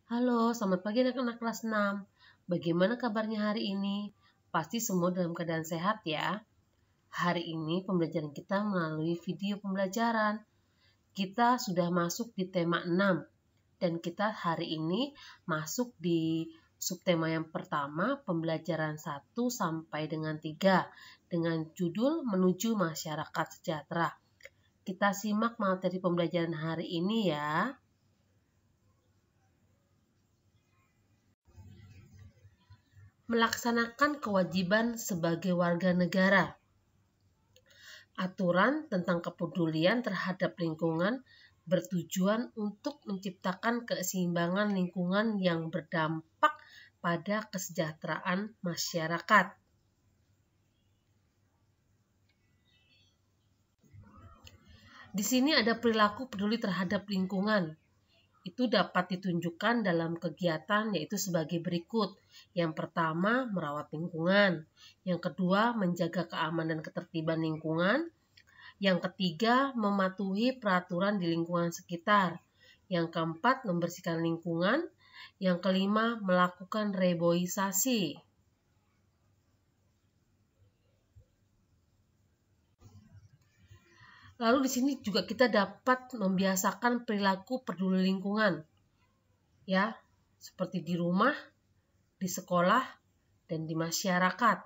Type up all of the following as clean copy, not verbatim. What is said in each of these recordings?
Halo, selamat pagi anak-anak kelas 6. Bagaimana kabarnya hari ini? Pasti semua dalam keadaan sehat ya. Hari ini pembelajaran kita melalui video pembelajaran. Kita sudah masuk di tema 6 dan kita hari ini masuk di subtema yang pertama, pembelajaran 1 sampai dengan 3 dengan judul Menuju Masyarakat Sejahtera. Kita simak materi pembelajaran hari ini ya. Melaksanakan kewajiban sebagai warga negara. Aturan tentang kepedulian terhadap lingkungan bertujuan untuk menciptakan keseimbangan lingkungan yang berdampak pada kesejahteraan masyarakat. Di sini ada perilaku peduli terhadap lingkungan. Itu dapat ditunjukkan dalam kegiatan yaitu sebagai berikut. Yang pertama, merawat lingkungan. Yang kedua, menjaga keamanan dan ketertiban lingkungan. Yang ketiga, mematuhi peraturan di lingkungan sekitar. Yang keempat, membersihkan lingkungan. Yang kelima, melakukan reboisasi. Lalu di sini juga kita dapat membiasakan perilaku peduli lingkungan. Ya, seperti di rumah, di sekolah, dan di masyarakat.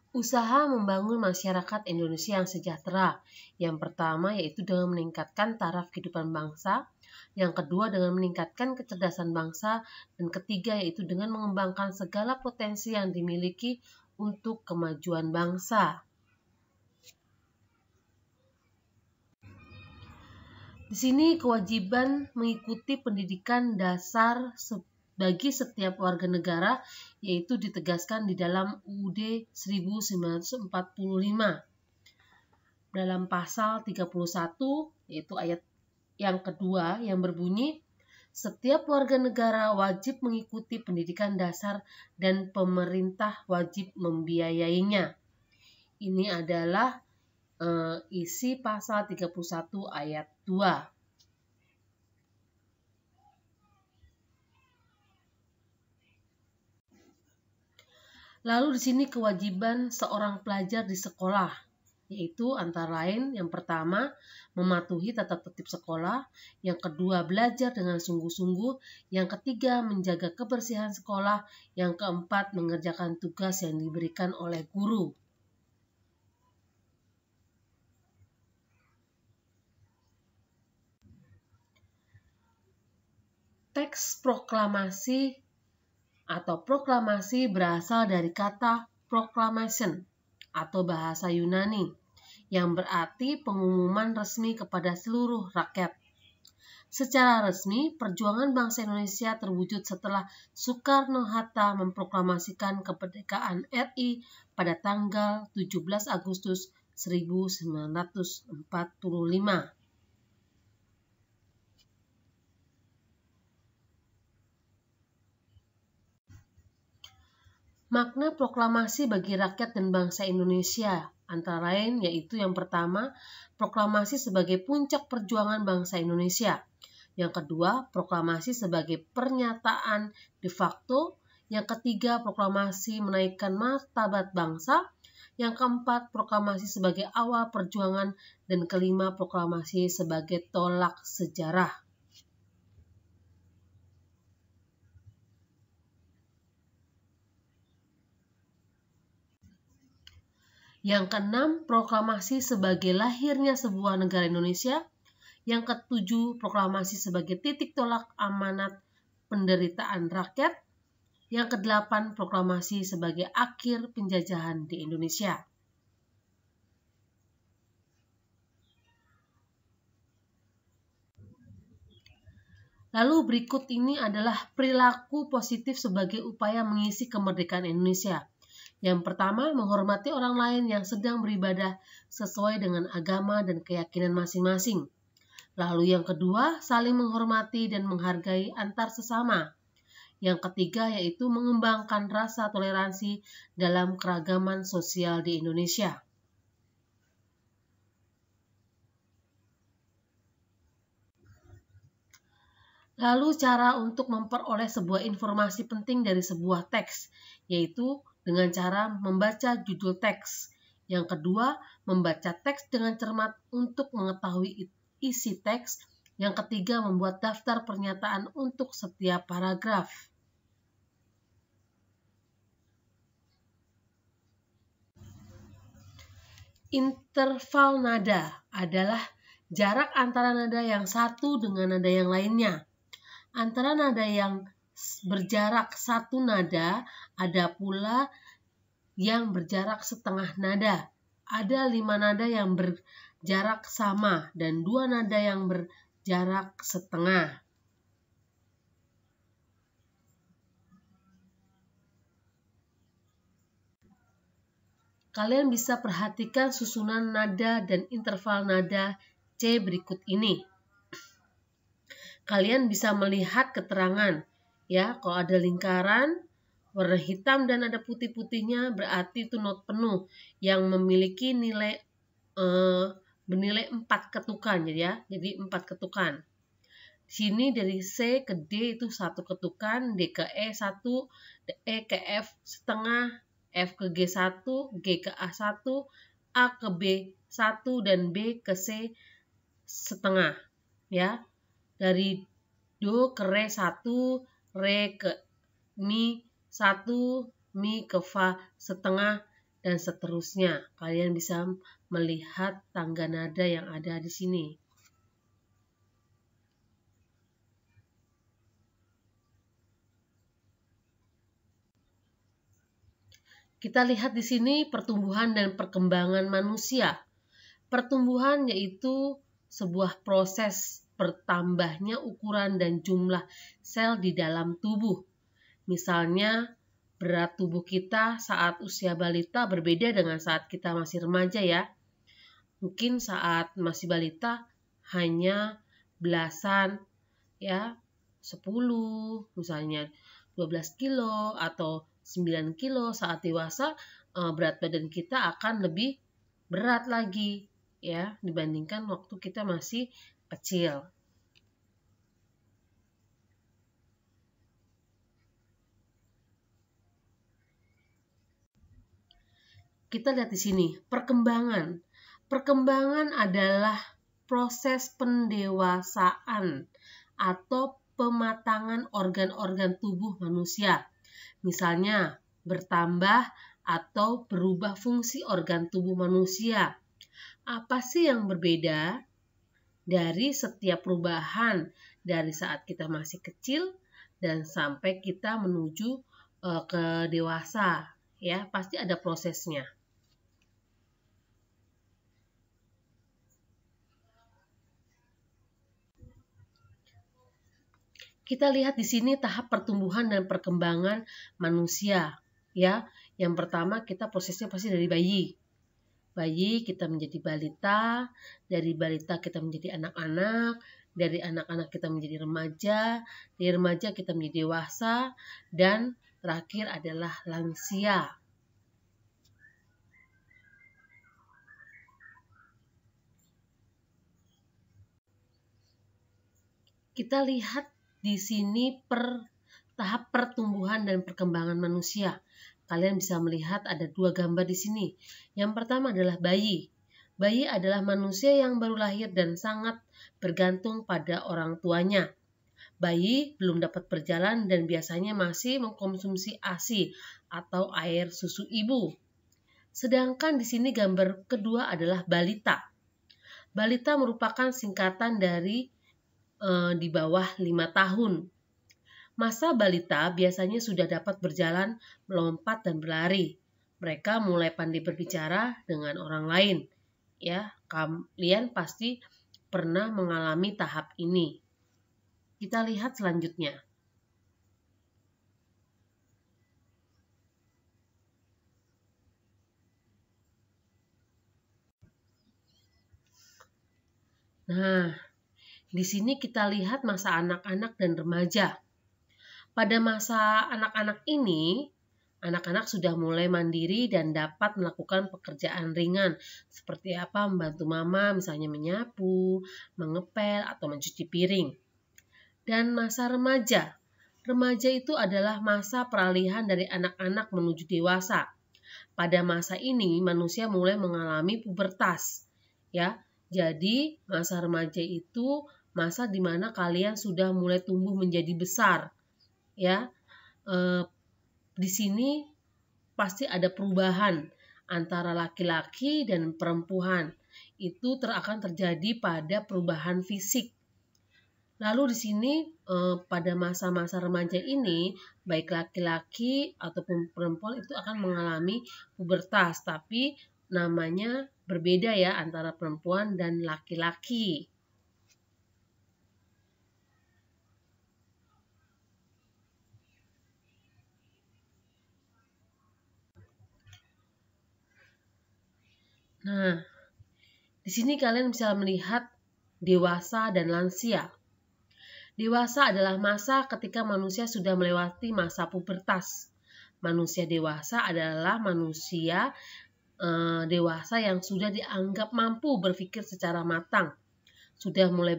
Usaha membangun masyarakat Indonesia yang sejahtera. Yang pertama yaitu dengan meningkatkan taraf kehidupan bangsa. Yang kedua dengan meningkatkan kecerdasan bangsa. Dan ketiga yaitu dengan mengembangkan segala potensi yang dimiliki untuk kemajuan bangsa. Di sini kewajiban mengikuti pendidikan dasar bagi setiap warga negara yaitu ditegaskan di dalam UUD 1945 dalam pasal 31 yaitu ayat yang kedua yang berbunyi setiap warga negara wajib mengikuti pendidikan dasar dan pemerintah wajib membiayainya. Ini adalah isi pasal 31 ayat 2. Lalu di sini kewajiban seorang pelajar di sekolah, yaitu antara lain yang pertama mematuhi tata tertib sekolah, yang kedua belajar dengan sungguh-sungguh, yang ketiga menjaga kebersihan sekolah, yang keempat mengerjakan tugas yang diberikan oleh guru. Teks proklamasi atau proklamasi berasal dari kata proclamation atau bahasa Yunani yang berarti pengumuman resmi kepada seluruh rakyat. Secara resmi, perjuangan bangsa Indonesia terwujud setelah Soekarno-Hatta memproklamasikan kemerdekaan RI pada tanggal 17 Agustus 1945. Makna proklamasi bagi rakyat dan bangsa Indonesia antara lain yaitu yang pertama, proklamasi sebagai puncak perjuangan bangsa Indonesia. Yang kedua, proklamasi sebagai pernyataan de facto. Yang ketiga, proklamasi menaikkan martabat bangsa. Yang keempat, proklamasi sebagai awal perjuangan. Dan kelima, proklamasi sebagai tolak sejarah. Yang keenam, proklamasi sebagai lahirnya sebuah negara Indonesia. Yang ketujuh, proklamasi sebagai titik tolak amanat penderitaan rakyat. Yang kedelapan, proklamasi sebagai akhir penjajahan di Indonesia. Lalu berikut ini adalah perilaku positif sebagai upaya mengisi kemerdekaan Indonesia. Yang pertama, menghormati orang lain yang sedang beribadah sesuai dengan agama dan keyakinan masing-masing. Lalu yang kedua, saling menghormati dan menghargai antar sesama. Yang ketiga yaitu mengembangkan rasa toleransi dalam keragaman sosial di Indonesia. Lalu cara untuk memperoleh sebuah informasi penting dari sebuah teks, yaitu dengan cara membaca judul teks. Yang kedua, membaca teks dengan cermat untuk mengetahui isi teks. Yang ketiga, membuat daftar pernyataan untuk setiap paragraf. Interval nada adalah jarak antara nada yang satu dengan nada yang lainnya. Antara nada yang berjarak satu nada, ada pula yang berjarak setengah nada. Ada 5 nada yang berjarak sama dan 2 nada yang berjarak setengah. Kalian bisa perhatikan susunan nada dan interval nada C berikut ini. Kalian bisa melihat keterangan, ya, kalau ada lingkaran warna hitam dan ada putih-putihnya berarti itu not penuh yang memiliki nilai bernilai 4 ketukan, jadi 4 ketukan. Di sini dari C ke D itu 1 ketukan, D ke E 1, E ke F setengah, F ke G 1, G ke A 1, A ke B 1 dan B ke C setengah, ya. Dari Do ke Re 1, Re ke Mi 1, Mi ke Fa setengah, dan seterusnya. Kalian bisa melihat tangga nada yang ada di sini. Kita lihat di sini pertumbuhan dan perkembangan manusia. Pertumbuhan yaitu sebuah proses bertambahnya ukuran dan jumlah sel di dalam tubuh. Misalnya, berat tubuh kita saat usia balita berbeda dengan saat kita masih remaja, ya. Mungkin saat masih balita hanya belasan, ya, 10 misalnya 12 kilo atau 9 kilo. Saat dewasa berat badan kita akan lebih berat lagi, ya, dibandingkan waktu kita masih kecil. Kita lihat di sini perkembangan. Perkembangan adalah proses pendewasaan atau pematangan organ-organ tubuh manusia. Misalnya, bertambah atau berubah fungsi organ tubuh manusia. Apa sih yang berbeda dari setiap perubahan dari saat kita masih kecil dan sampai kita menuju ke dewasa? Ya, pasti ada prosesnya. Kita lihat di sini tahap pertumbuhan dan perkembangan manusia, ya. Yang pertama kita prosesnya pasti dari bayi. Bayi kita menjadi balita, dari balita kita menjadi anak-anak, dari anak-anak kita menjadi remaja, dari remaja kita menjadi dewasa, dan terakhir adalah lansia. Kita lihat di sini tahap pertumbuhan dan perkembangan manusia. Kalian bisa melihat ada 2 gambar di sini. Yang pertama adalah bayi. Bayi adalah manusia yang baru lahir dan sangat bergantung pada orang tuanya. Bayi belum dapat berjalan dan biasanya masih mengkonsumsi ASI atau air susu ibu. Sedangkan di sini gambar kedua adalah balita. Balita merupakan singkatan dari di bawah 5 tahun. Masa balita biasanya sudah dapat berjalan, melompat, dan berlari. Mereka mulai pandai berbicara dengan orang lain. Ya, kalian pasti pernah mengalami tahap ini. Kita lihat selanjutnya. Nah, di sini kita lihat masa anak-anak dan remaja. Pada masa anak-anak ini, anak-anak sudah mulai mandiri dan dapat melakukan pekerjaan ringan seperti apa membantu mama misalnya menyapu, mengepel, atau mencuci piring. Dan masa remaja. Remaja itu adalah masa peralihan dari anak-anak menuju dewasa. Pada masa ini manusia mulai mengalami pubertas. Ya. Jadi, masa remaja itu masa di mana kalian sudah mulai tumbuh menjadi besar. Ya. Di sini pasti ada perubahan antara laki-laki dan perempuan. Itu akan terjadi pada perubahan fisik. Lalu di sini pada masa-masa remaja ini, baik laki-laki ataupun perempuan itu akan mengalami pubertas, tapi namanya berbeda ya antara perempuan dan laki-laki. Nah, di sini kalian bisa melihat dewasa dan lansia. Dewasa adalah masa ketika manusia sudah melewati masa pubertas. Manusia dewasa adalah manusia dewasa yang sudah dianggap mampu berpikir secara matang, sudah mulai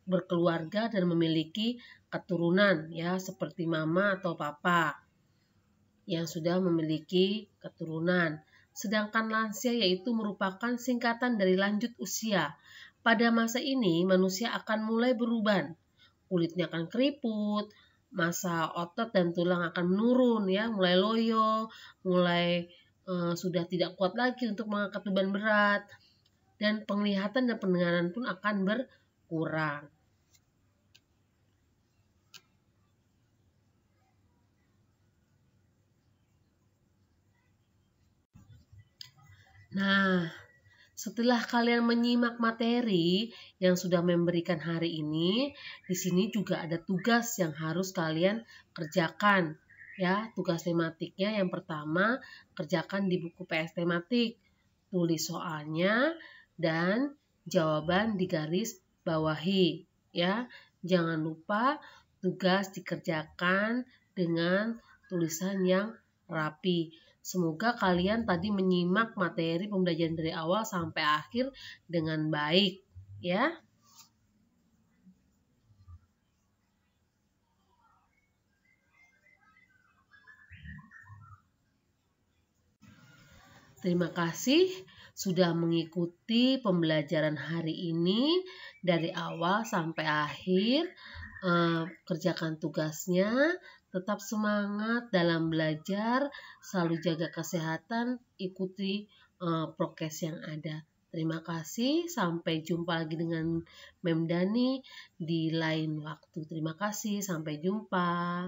berkeluarga dan memiliki keturunan ya seperti mama atau papa yang sudah memiliki keturunan. Sedangkan lansia yaitu merupakan singkatan dari lanjut usia. Pada masa ini manusia akan mulai beruban. Kulitnya akan keriput, massa otot dan tulang akan menurun ya, mulai loyo, mulai sudah tidak kuat lagi untuk mengangkat beban berat, dan penglihatan dan pendengaran pun akan berkurang. Nah, setelah kalian menyimak materi yang sudah memberikan hari ini, di sini juga ada tugas yang harus kalian kerjakan. Ya, tugas tematiknya yang pertama, kerjakan di buku PS tematik. Tulis soalnya dan jawaban di garis bawahi. Ya, jangan lupa tugas dikerjakan dengan tulisan yang rapi. Semoga kalian tadi menyimak materi pembelajaran dari awal sampai akhir dengan baik, ya. Terima kasih sudah mengikuti pembelajaran hari ini dari awal sampai akhir. Kerjakan tugasnya, tetap semangat dalam belajar, selalu jaga kesehatan, ikuti prokes yang ada. Terima kasih, sampai jumpa lagi dengan Mem Dani di lain waktu. Terima kasih, sampai jumpa.